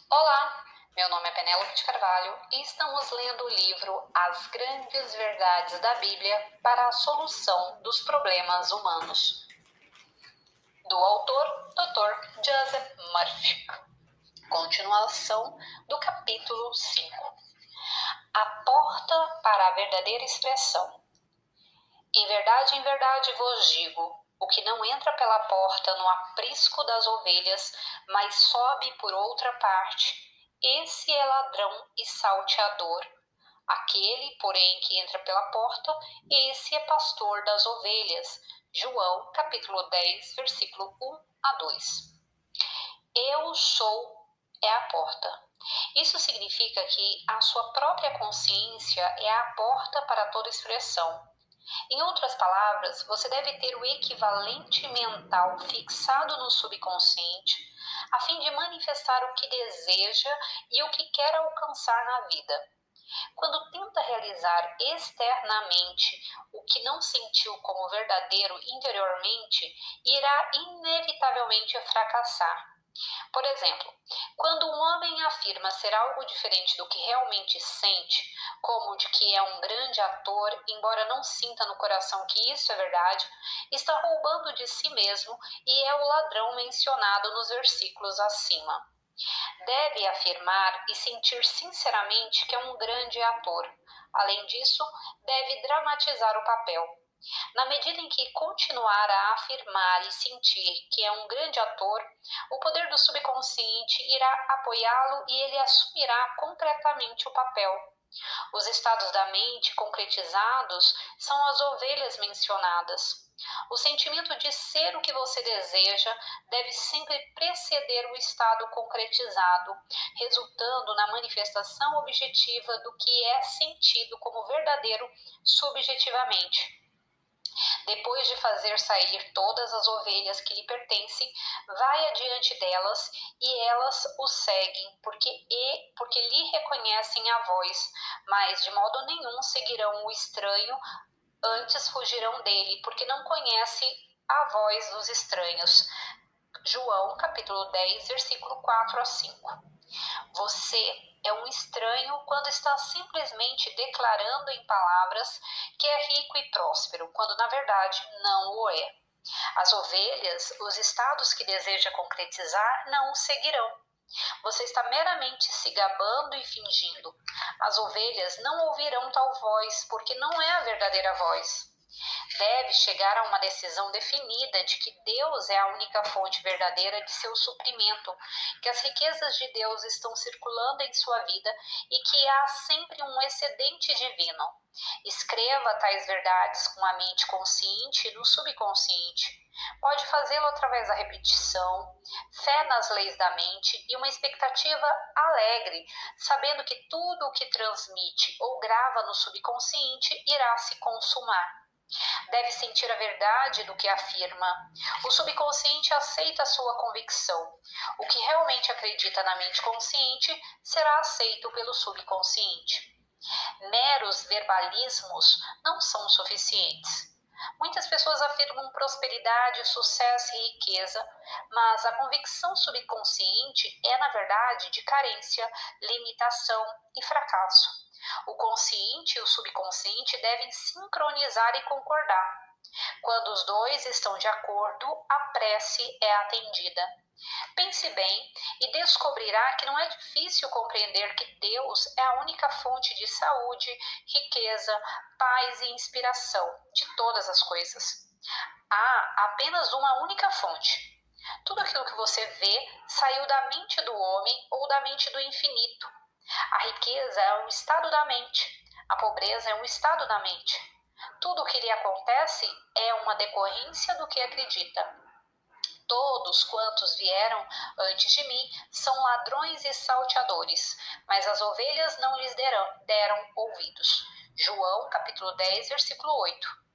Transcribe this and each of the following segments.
Olá, meu nome é Penélope de Carvalho e estamos lendo o livro As Grandes Verdades da Bíblia para a Solução dos Problemas Humanos, do autor Dr. Joseph Murphy. Continuação do capítulo 5. A porta para a verdadeira expressão. Em verdade vos digo, o que não entra pela porta no aprisco das ovelhas, mas sobe por outra parte, esse é ladrão e salteador. Aquele, porém, que entra pela porta, esse é pastor das ovelhas. João, capítulo 10, versículo 1 a 2. Eu sou é a porta. Isso significa que a sua própria consciência é a porta para toda expressão. Em outras palavras, você deve ter o equivalente mental fixado no subconsciente, a fim de manifestar o que deseja e o que quer alcançar na vida. Quando tenta realizar externamente o que não sentiu como verdadeiro interiormente, irá inevitavelmente fracassar. Por exemplo, quando um homem afirma ser algo diferente do que realmente sente, como de que é um grande ator, embora não sinta no coração que isso é verdade, está roubando de si mesmo e é o ladrão mencionado nos versículos acima. Deve afirmar e sentir sinceramente que é um grande ator. Além disso, deve dramatizar o papel. Na medida em que continuar a afirmar e sentir que é um grande ator, o poder do subconsciente irá apoiá-lo e ele assumirá concretamente o papel. Os estados da mente concretizados são as ovelhas mencionadas. O sentimento de ser o que você deseja deve sempre preceder o estado concretizado, resultando na manifestação objetiva do que é sentido como verdadeiro subjetivamente. Depois de fazer sair todas as ovelhas que lhe pertencem, vai adiante delas e elas o seguem, porque lhe reconhecem a voz, mas de modo nenhum seguirão o estranho, antes fugirão dele, porque não conhecem a voz dos estranhos. João, capítulo 10, versículo 4 a 5. Você é um estranho quando está simplesmente declarando em palavras que é rico e próspero, quando na verdade não o é. As ovelhas, os estados que deseja concretizar, não o seguirão. Você está meramente se gabando e fingindo. As ovelhas não ouvirão tal voz, porque não é a verdadeira voz. Deve chegar a uma decisão definida de que Deus é a única fonte verdadeira de seu suprimento, que as riquezas de Deus estão circulando em sua vida e que há sempre um excedente divino. Escreva tais verdades com a mente consciente e no subconsciente. Pode fazê-lo através da repetição, fé nas leis da mente e uma expectativa alegre, sabendo que tudo o que transmite ou grava no subconsciente irá se consumar. Deve sentir a verdade do que afirma. O subconsciente aceita a sua convicção. O que realmente acredita na mente consciente será aceito pelo subconsciente. Meros verbalismos não são suficientes. Muitas pessoas afirmam prosperidade, sucesso e riqueza, mas a convicção subconsciente é, na verdade, de carência, limitação e fracasso. O consciente e o subconsciente devem sincronizar e concordar. Quando os dois estão de acordo, a prece é atendida. Pense bem e descobrirá que não é difícil compreender que Deus é a única fonte de saúde, riqueza, paz e inspiração de todas as coisas. Há apenas uma única fonte. Tudo aquilo que você vê saiu da mente do homem ou da mente do infinito. A riqueza é um estado da mente. A pobreza é um estado da mente. Tudo o que lhe acontece é uma decorrência do que acredita. Todos quantos vieram antes de mim são ladrões e salteadores, mas as ovelhas não lhes deram ouvidos. João, capítulo 10, versículo 8.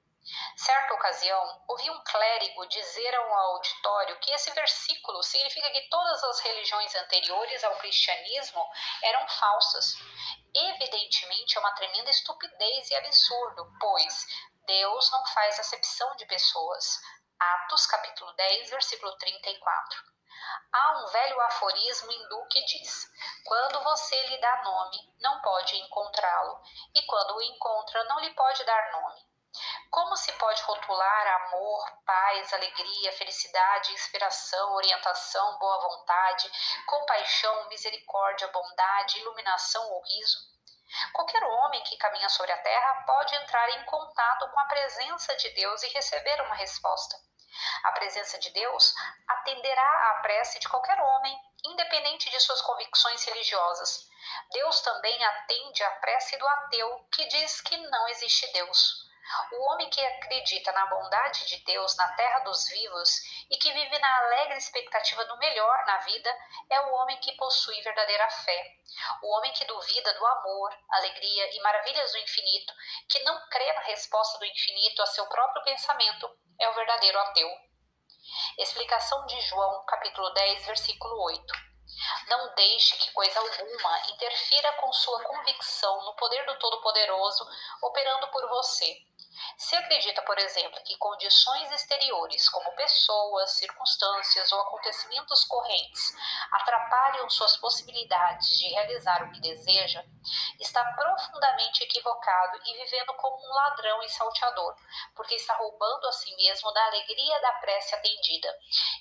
Certa ocasião, ouvi um clérigo dizer a um auditório que esse versículo significa que todas as religiões anteriores ao cristianismo eram falsas. Evidentemente, é uma tremenda estupidez e absurdo, pois Deus não faz acepção de pessoas. Atos, capítulo 10, versículo 34. Há um velho aforismo hindu que diz: quando você lhe dá nome, não pode encontrá-lo, e quando o encontra, não lhe pode dar nome. Como se pode rotular amor, paz, alegria, felicidade, inspiração, orientação, boa vontade, compaixão, misericórdia, bondade, iluminação ou riso? Qualquer homem que caminha sobre a terra pode entrar em contato com a presença de Deus e receber uma resposta. A presença de Deus atenderá à prece de qualquer homem, independente de suas convicções religiosas. Deus também atende à prece do ateu, que diz que não existe Deus. O homem que acredita na bondade de Deus na terra dos vivos e que vive na alegre expectativa do melhor na vida é o homem que possui verdadeira fé. O homem que duvida do amor, alegria e maravilhas do infinito, que não crê na resposta do infinito a seu próprio pensamento, é o verdadeiro ateu. Explicação de João, capítulo 10, versículo 8. Não deixe que coisa alguma interfira com sua convicção no poder do Todo-Poderoso operando por você. Se acredita, por exemplo, que condições exteriores, como pessoas, circunstâncias ou acontecimentos correntes, atrapalham suas possibilidades de realizar o que deseja, está profundamente equivocado e vivendo como um ladrão e salteador, porque está roubando a si mesmo da alegria da prece atendida.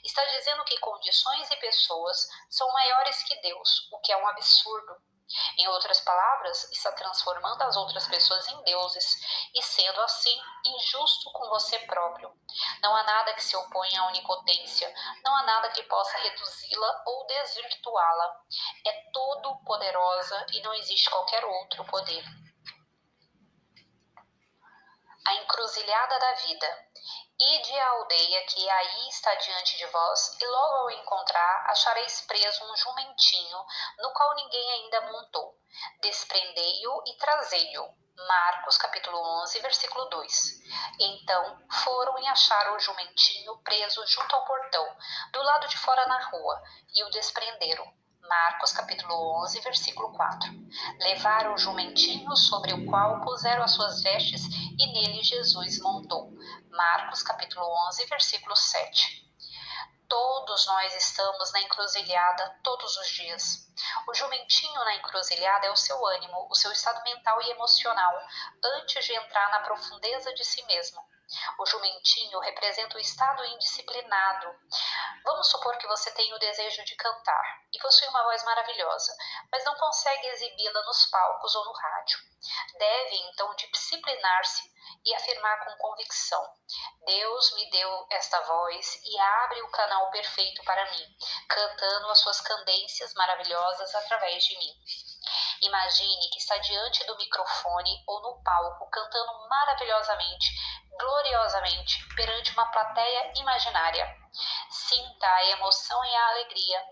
Está dizendo que condições e pessoas são maiores que Deus, o que é um absurdo. Em outras palavras, está transformando as outras pessoas em deuses e, sendo assim, injusto com você próprio. Não há nada que se oponha à onipotência, não há nada que possa reduzi-la ou desvirtuá-la. É todo poderosa e não existe qualquer outro poder. A encruzilhada da vida. Ide à aldeia que aí está diante de vós, e logo ao encontrar achareis preso um jumentinho, no qual ninguém ainda montou. Desprendei-o e trazei-o. Marcos capítulo 11, versículo 2. Então foram e acharam o jumentinho preso junto ao portão, do lado de fora na rua, e o desprenderam. Marcos capítulo 11, versículo 4. Levaram o jumentinho sobre o qual puseram as suas vestes e nele Jesus montou. Marcos capítulo 11, versículo 7. Todos nós estamos na encruzilhada todos os dias. O jumentinho na encruzilhada é o seu ânimo, o seu estado mental e emocional, antes de entrar na profundeza de si mesmo. O jumentinho representa o estado indisciplinado. Vamos supor que você tem o desejo de cantar e possui uma voz maravilhosa, mas não consegue exibi-la nos palcos ou no rádio. Deve, então, disciplinar-se e afirmar com convicção: Deus me deu esta voz e abre o canal perfeito para mim, cantando as suas cadências maravilhosas através de mim. Imagine que está diante do microfone ou no palco, cantando maravilhosamente, gloriosamente, perante uma plateia imaginária. Sinta a emoção e a alegria.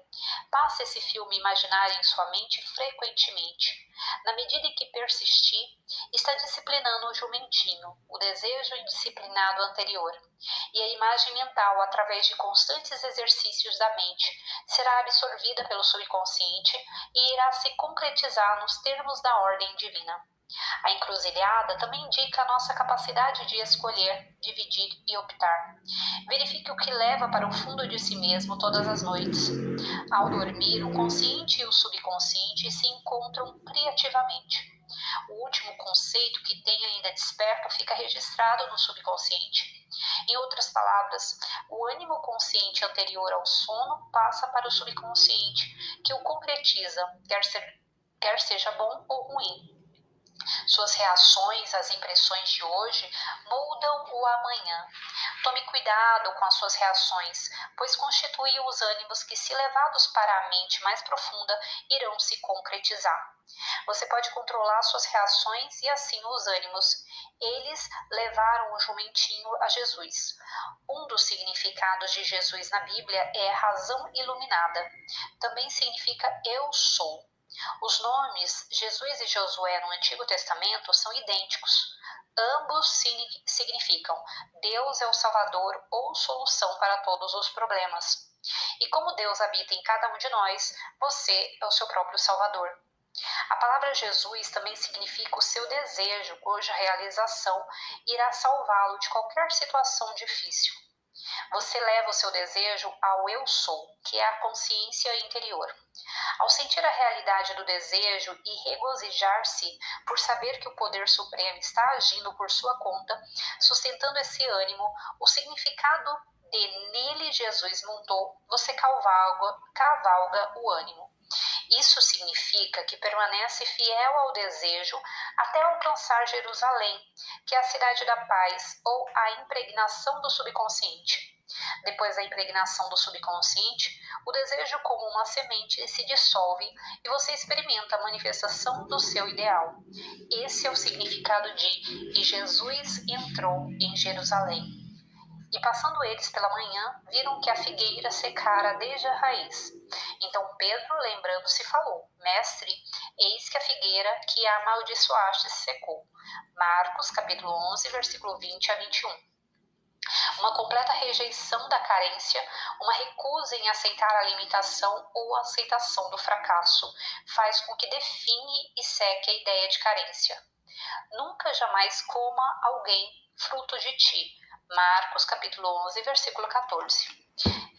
Passe esse filme imaginário em sua mente frequentemente. Na medida em que persistir, está disciplinando o jumentinho, o desejo indisciplinado anterior. E a imagem mental, através de constantes exercícios da mente, será absorvida pelo subconsciente e irá se concretizar nos termos da ordem divina. A encruzilhada também indica a nossa capacidade de escolher, dividir e optar. Verifique o que leva para o fundo de si mesmo todas as noites. Ao dormir, o consciente e o subconsciente se encontram criativamente. O último conceito que tem ainda desperto fica registrado no subconsciente. Em outras palavras, o ânimo consciente anterior ao sono passa para o subconsciente, que o concretiza, quer seja bom ou ruim. Suas reações às impressões de hoje moldam o amanhã. Tome cuidado com as suas reações, pois constituem os ânimos que, se levados para a mente mais profunda, irão se concretizar. Você pode controlar suas reações e assim os ânimos. Eles levaram o jumentinho a Jesus. Um dos significados de Jesus na Bíblia é razão iluminada. Também significa eu sou. Os nomes Jesus e Josué no Antigo Testamento são idênticos. Ambos significam Deus é o Salvador ou solução para todos os problemas. E como Deus habita em cada um de nós, você é o seu próprio Salvador. A palavra Jesus também significa o seu desejo, cuja realização irá salvá-lo de qualquer situação difícil. Você leva o seu desejo ao eu sou, que é a consciência interior. Ao sentir a realidade do desejo e regozijar-se por saber que o poder supremo está agindo por sua conta, sustentando esse ânimo, o significado de nele Jesus montou, você cavalga o ânimo. Isso significa que permanece fiel ao desejo até alcançar Jerusalém, que é a cidade da paz ou a impregnação do subconsciente. Depois da impregnação do subconsciente, o desejo como uma semente se dissolve e você experimenta a manifestação do seu ideal. Esse é o significado de "E Jesus entrou em Jerusalém. E passando eles pela manhã, viram que a figueira secara desde a raiz. Então Pedro, lembrando-se, falou: Mestre, eis que a figueira que a amaldiçoaste secou. Marcos, capítulo 11, versículo 20 a 21. Uma completa rejeição da carência, uma recusa em aceitar a limitação ou a aceitação do fracasso, faz com que define e seque a ideia de carência. Nunca jamais coma alguém fruto de ti. Marcos capítulo 11, versículo 14.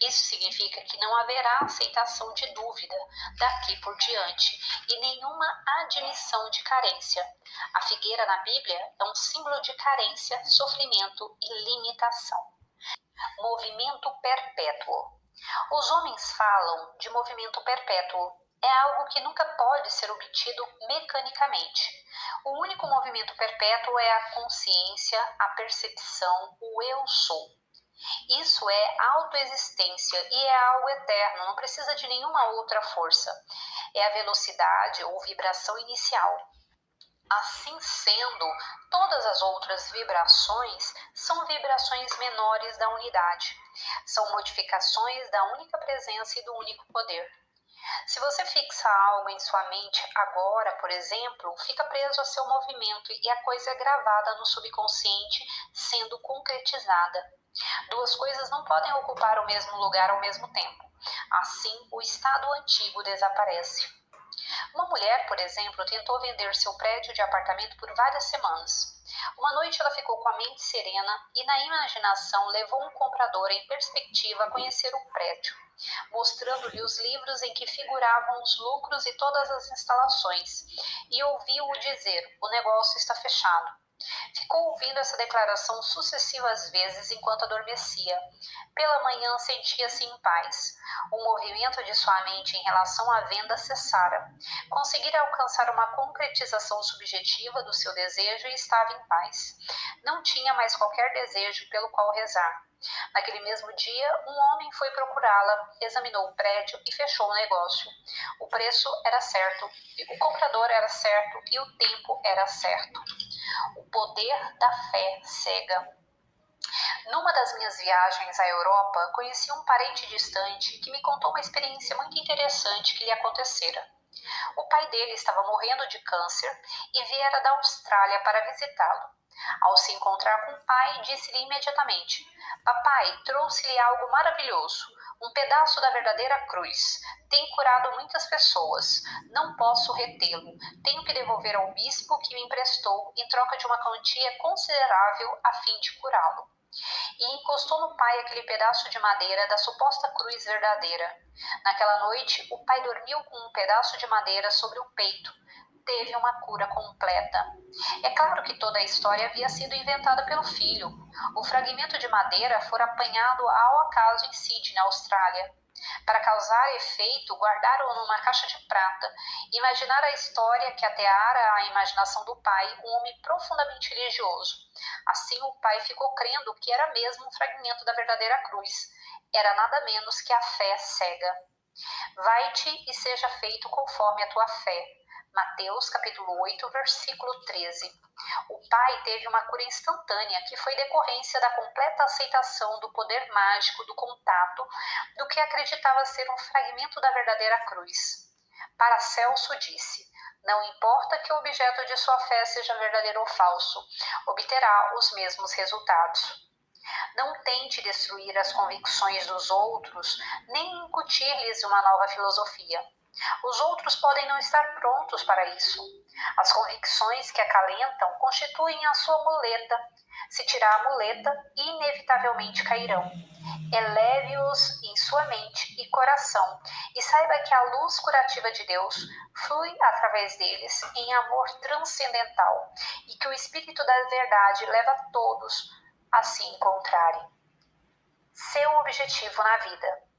Isso significa que não haverá aceitação de dúvida daqui por diante e nenhuma admissão de carência. A figueira na Bíblia é um símbolo de carência, sofrimento e limitação. Movimento perpétuo. Os homens falam de movimento perpétuo. É algo que nunca pode ser obtido mecanicamente. O único movimento perpétuo é a consciência, a percepção, o eu sou. Isso é autoexistência e é algo eterno, não precisa de nenhuma outra força. É a velocidade ou vibração inicial. Assim sendo, todas as outras vibrações são vibrações menores da unidade. São modificações da única presença e do único poder. Se você fixa algo em sua mente agora, por exemplo, fica preso a seu movimento e a coisa é gravada no subconsciente, sendo concretizada. Duas coisas não podem ocupar o mesmo lugar ao mesmo tempo. Assim, o estado antigo desaparece. Uma mulher, por exemplo, tentou vender seu prédio de apartamento por várias semanas. Uma noite ela ficou com a mente serena e, na imaginação, levou um comprador em perspectiva a conhecer o prédio, mostrando-lhe os livros em que figuravam os lucros e todas as instalações, e ouviu-o dizer: o negócio está fechado. Ficou ouvindo essa declaração sucessivas vezes enquanto adormecia. Pela manhã sentia-se em paz. O movimento de sua mente em relação à venda cessara. Conseguira alcançar uma concretização subjetiva do seu desejo e estava em paz. Não tinha mais qualquer desejo pelo qual rezar. Naquele mesmo dia, um homem foi procurá-la, examinou o prédio e fechou o negócio. O preço era certo, o comprador era certo e o tempo era certo. O poder da fé cega. Numa das minhas viagens à Europa, conheci um parente distante que me contou uma experiência muito interessante que lhe acontecera. O pai dele estava morrendo de câncer e viera da Austrália para visitá-lo. Ao se encontrar com o pai, disse-lhe imediatamente: Papai, trouxe-lhe algo maravilhoso, um pedaço da verdadeira cruz. Tem curado muitas pessoas. Não posso retê-lo. Tenho que devolver ao bispo que me emprestou em troca de uma quantia considerável a fim de curá-lo. E encostou no pai aquele pedaço de madeira da suposta cruz verdadeira. Naquela noite, o pai dormiu com um pedaço de madeira sobre o peito. Teve uma cura completa. É claro que toda a história havia sido inventada pelo filho. O fragmento de madeira fora apanhado ao acaso em Sydney, na Austrália. Para causar efeito, guardaram-o numa caixa de prata. Imaginar a história que ateara a imaginação do pai, um homem profundamente religioso. Assim, o pai ficou crendo que era mesmo um fragmento da verdadeira cruz. Era nada menos que a fé cega. Vai-te e seja feito conforme a tua fé. Mateus capítulo 8, versículo 13. O pai teve uma cura instantânea que foi decorrência da completa aceitação do poder mágico do contato do que acreditava ser um fragmento da verdadeira cruz. Paracelso disse: não importa que o objeto de sua fé seja verdadeiro ou falso, obterá os mesmos resultados. Não tente destruir as convicções dos outros, nem incutir-lhes uma nova filosofia. Os outros podem não estar prontos para isso. As convicções que acalentam constituem a sua muleta. Se tirar a muleta, inevitavelmente cairão. Eleve-os em sua mente e coração, e saiba que a luz curativa de Deus flui através deles em amor transcendental, e que o Espírito da verdade leva todos a se encontrarem. Seu objetivo na vida.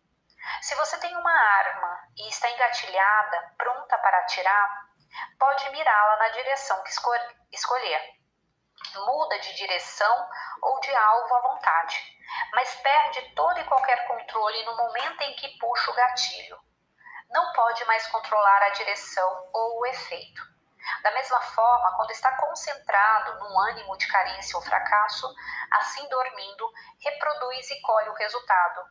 Se você tem uma arma e está engatilhada, pronta para atirar, pode mirá-la na direção que escolher. Muda de direção ou de alvo à vontade, mas perde todo e qualquer controle no momento em que puxa o gatilho. Não pode mais controlar a direção ou o efeito. Da mesma forma, quando está concentrado num ânimo de carência ou fracasso, assim dormindo, reproduz e colhe o resultado.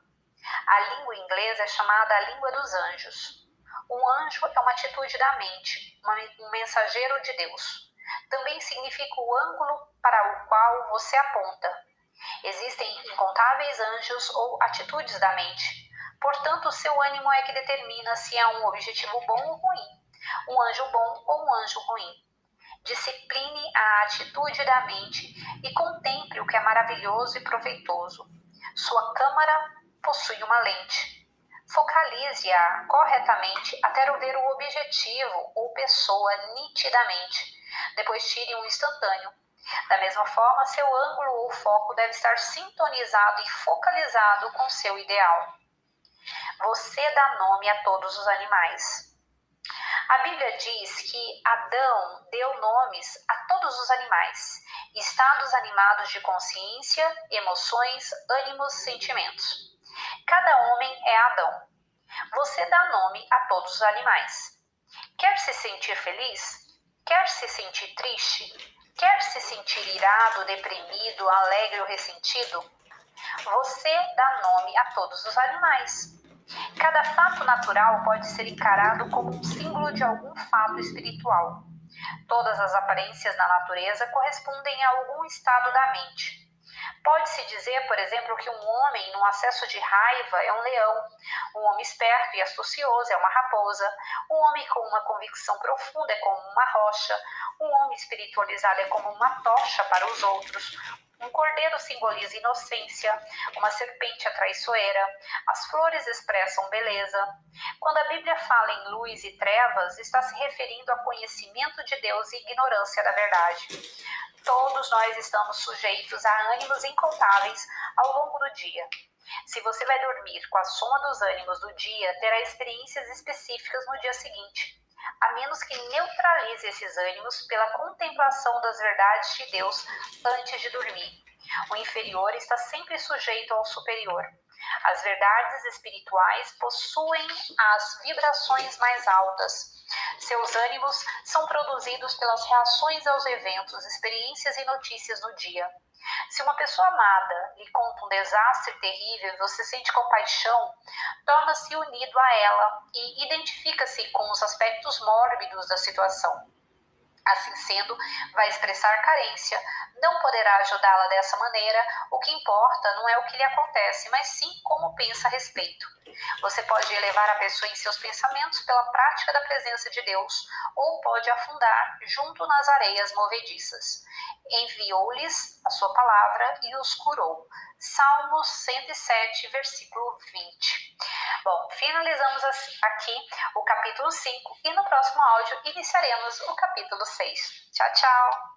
A língua inglesa é chamada a língua dos anjos. Um anjo é uma atitude da mente, um mensageiro de Deus. Também significa o ângulo para o qual você aponta. Existem incontáveis anjos ou atitudes da mente. Portanto, o seu ânimo é que determina se é um objetivo bom ou ruim, um anjo bom ou um anjo ruim. Discipline a atitude da mente e contemple o que é maravilhoso e proveitoso. Sua câmara possui uma lente. Focalize-a corretamente até ver o objetivo ou pessoa nitidamente. Depois tire um instantâneo. Da mesma forma, seu ângulo ou foco deve estar sintonizado e focalizado com seu ideal. Você dá nome a todos os animais. A Bíblia diz que Adão deu nomes a todos os animais, estados animados de consciência, emoções, ânimos, sentimentos. Cada homem é Adão. Você dá nome a todos os animais. Quer se sentir feliz? Quer se sentir triste? Quer se sentir irado, deprimido, alegre ou ressentido? Você dá nome a todos os animais. Cada fato natural pode ser encarado como um símbolo de algum fato espiritual. Todas as aparências na natureza correspondem a algum estado da mente. Pode-se dizer, por exemplo, que um homem num acesso de raiva é um leão, um homem esperto e astucioso é uma raposa, um homem com uma convicção profunda é como uma rocha, um homem espiritualizado é como uma tocha para os outros, um cordeiro simboliza inocência, uma serpente é traiçoeira, as flores expressam beleza. Quando a Bíblia fala em luz e trevas, está se referindo a conhecimento de Deus e ignorância da verdade. Todos nós estamos sujeitos a ânimos incontáveis ao longo do dia. Se você vai dormir com a soma dos ânimos do dia, terá experiências específicas no dia seguinte, a menos que neutralize esses ânimos pela contemplação das verdades de Deus antes de dormir. O inferior está sempre sujeito ao superior. As verdades espirituais possuem as vibrações mais altas. Seus ânimos são produzidos pelas reações aos eventos, experiências e notícias do dia. Se uma pessoa amada lhe conta um desastre terrível e você sente compaixão, torna-se unido a ela e identifica-se com os aspectos mórbidos da situação. Assim sendo, vai expressar carência, não poderá ajudá-la dessa maneira. O que importa não é o que lhe acontece, mas sim como pensa a respeito. Você pode elevar a pessoa em seus pensamentos pela prática da presença de Deus, ou pode afundar junto nas areias movediças. Enviou-lhes a sua palavra e os curou. Salmos 107, versículo 20. Bom, finalizamos aqui o capítulo 5 e no próximo áudio iniciaremos o capítulo 6. Tchau, tchau!